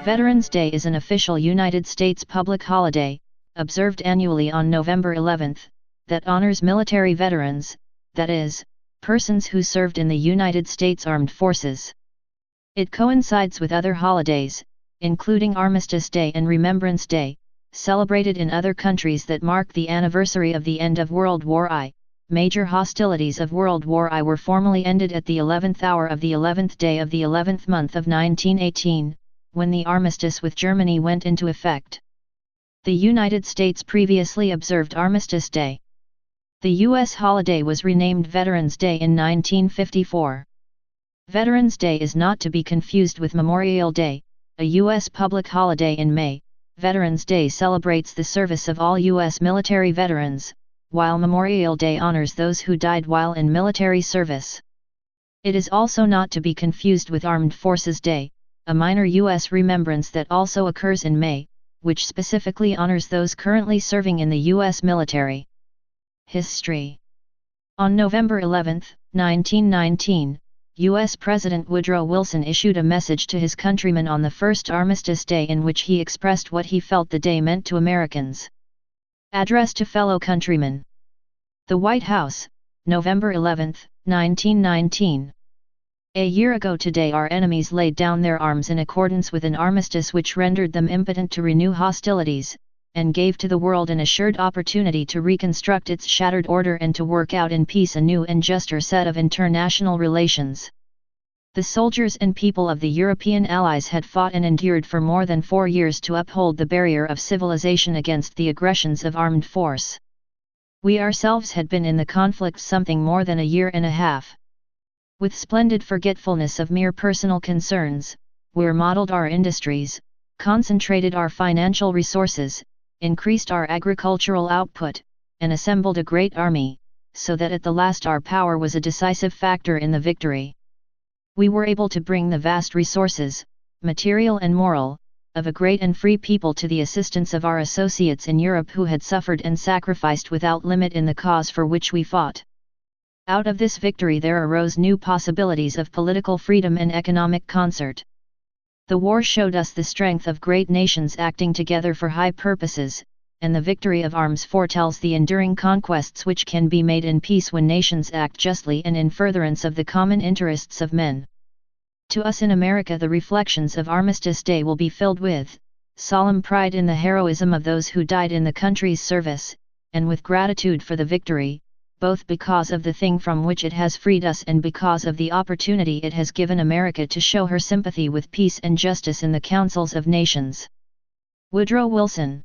Veterans Day is an official United States public holiday, observed annually on November 11, that honors military veterans, that is, persons who served in the United States Armed Forces. It coincides with other holidays, including Armistice Day and Remembrance Day, celebrated in other countries that mark the anniversary of the end of World War I. Major hostilities of World War I were formally ended at the 11th hour of the 11th day of the 11th month of 1918, when the armistice with Germany went into effect. The United States previously observed Armistice Day. The U.S. holiday was renamed Veterans Day in 1954. Veterans Day is not to be confused with Memorial Day, a U.S. public holiday in May. Veterans Day celebrates the service of all U.S. military veterans, while Memorial Day honors those who died while in military service. It is also not to be confused with Armed Forces Day, a minor U.S. remembrance that also occurs in May, which specifically honors those currently serving in the U.S. military. History. On November 11, 1919, U.S. President Woodrow Wilson issued a message to his countrymen on the first Armistice Day in which he expressed what he felt the day meant to Americans. Address to fellow countrymen. The White House, November 11, 1919. A year ago today our enemies laid down their arms in accordance with an armistice which rendered them impotent to renew hostilities, and gave to the world an assured opportunity to reconstruct its shattered order and to work out in peace a new and juster set of international relations. The soldiers and people of the European Allies had fought and endured for more than 4 years to uphold the barrier of civilization against the aggressions of armed force. We ourselves had been in the conflict something more than a year and a half. With splendid forgetfulness of mere personal concerns, we modeled our industries, concentrated our financial resources, increased our agricultural output, and assembled a great army, so that at the last our power was a decisive factor in the victory. We were able to bring the vast resources, material and moral, of a great and free people to the assistance of our associates in Europe who had suffered and sacrificed without limit in the cause for which we fought. Out of this victory there arose new possibilities of political freedom and economic concert. The war showed us the strength of great nations acting together for high purposes, and the victory of arms foretells the enduring conquests which can be made in peace when nations act justly and in furtherance of the common interests of men. To us in America the reflections of Armistice Day will be filled with solemn pride in the heroism of those who died in the country's service, and with gratitude for the victory, both because of the thing from which it has freed us and because of the opportunity it has given America to show her sympathy with peace and justice in the councils of nations. Woodrow Wilson.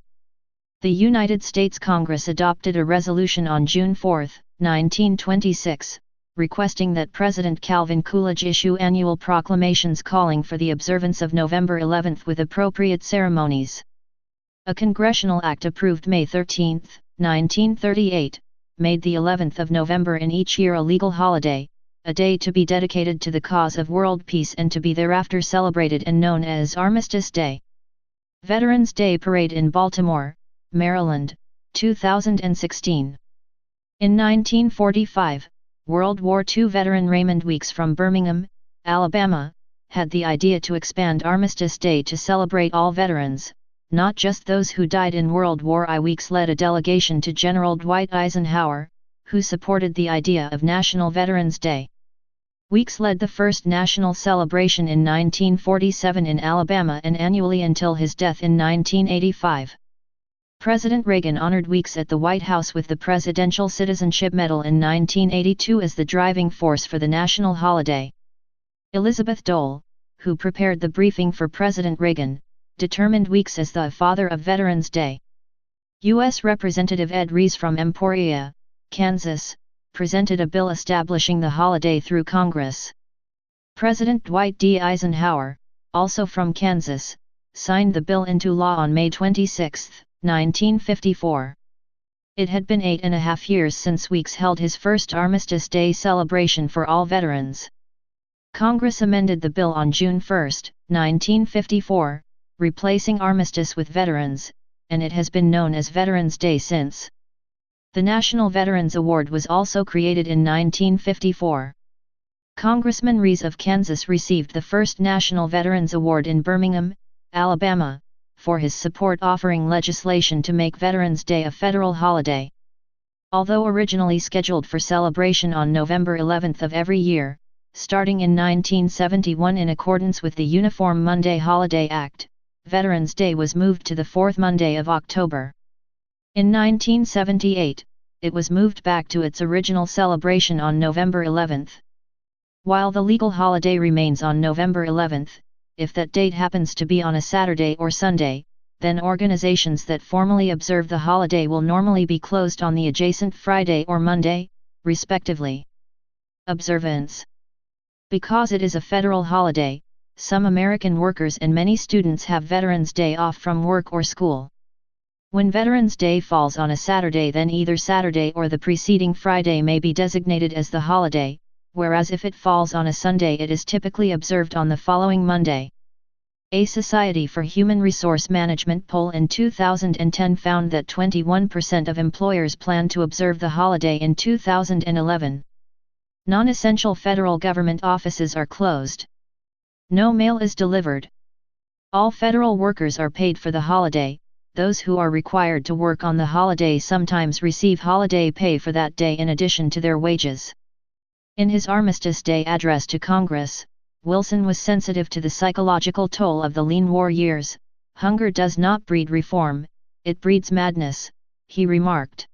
The United States Congress adopted a resolution on June 4, 1926, requesting that President Calvin Coolidge issue annual proclamations calling for the observance of November 11 with appropriate ceremonies. A congressional act approved May 13, 1938, made the 11th of November in each year a legal holiday, a day to be dedicated to the cause of world peace and to be thereafter celebrated and known as Armistice Day. Veterans Day Parade in Baltimore, Maryland, 2016. In 1945, World War II veteran Raymond Weeks from Birmingham, Alabama, had the idea to expand Armistice Day to celebrate all veterans, not just those who died in World War I. Weeks led a delegation to General Dwight Eisenhower, who supported the idea of National Veterans Day. Weeks led the first national celebration in 1947 in Alabama and annually until his death in 1985. President Reagan honored Weeks at the White House with the Presidential Citizenship Medal in 1982 as the driving force for the national holiday. Elizabeth Dole, who prepared the briefing for President Reagan, determined Weeks as the father of Veterans Day. U.S. Representative Ed Rees from Emporia, Kansas, presented a bill establishing the holiday through Congress. President Dwight D. Eisenhower, also from Kansas, signed the bill into law on May 26, 1954. It had been 8.5 years since Weeks held his first Armistice Day celebration for all veterans. Congress amended the bill on June 1, 1954, replacing armistice with veterans, and it has been known as Veterans Day since. The National Veterans Award was also created in 1954. Congressman Rees of Kansas received the first National Veterans Award in Birmingham, Alabama, for his support offering legislation to make Veterans Day a federal holiday. Although originally scheduled for celebration on November 11th of every year, starting in 1971 in accordance with the Uniform Monday Holiday Act, Veterans Day was moved to the fourth Monday of October. In 1978, it was moved back to its original celebration on November 11th. While the legal holiday remains on November 11th, if that date happens to be on a Saturday or Sunday, then organizations that formally observe the holiday will normally be closed on the adjacent Friday or Monday, respectively. Observance. Because it is a federal holiday, some American workers and many students have Veterans Day off from work or school. When Veterans Day falls on a Saturday, then either Saturday or the preceding Friday may be designated as the holiday, whereas if it falls on a Sunday it is typically observed on the following Monday. A Society for Human Resource Management poll in 2010 found that 21% of employers plan to observe the holiday in 2011. Non-essential federal government offices are closed. No mail is delivered. All federal workers are paid for the holiday. Those who are required to work on the holiday sometimes receive holiday pay for that day in addition to their wages. In his Armistice Day address to Congress, Wilson was sensitive to the psychological toll of the lean war years. "Hunger does not breed reform, it breeds madness," he remarked.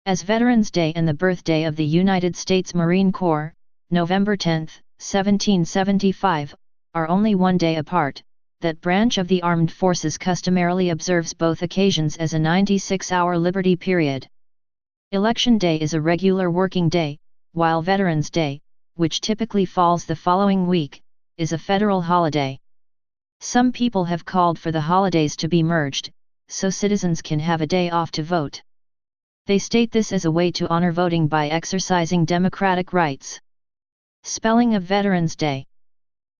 As Veterans Day and the birthday of the United States Marine Corps, November 10, 1775, are only one day apart, that branch of the armed forces customarily observes both occasions as a 96-hour liberty period. Election Day is a regular working day, while Veterans Day, which typically falls the following week, is a federal holiday. Some people have called for the holidays to be merged, so citizens can have a day off to vote. They state this as a way to honor voting by exercising democratic rights. Spelling of Veterans Day.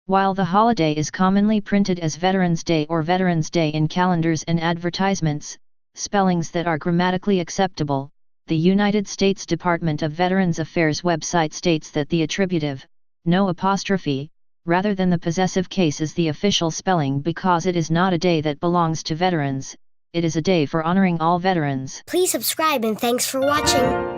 While the holiday is commonly printed as Veterans Day or Veterans Day in calendars and advertisements, spellings that are grammatically acceptable, the United States Department of Veterans Affairs website states that the attributive, no apostrophe, rather than the possessive case is the official spelling because it is not a day that belongs to veterans, it is a day for honoring all veterans. Please subscribe and thanks for watching.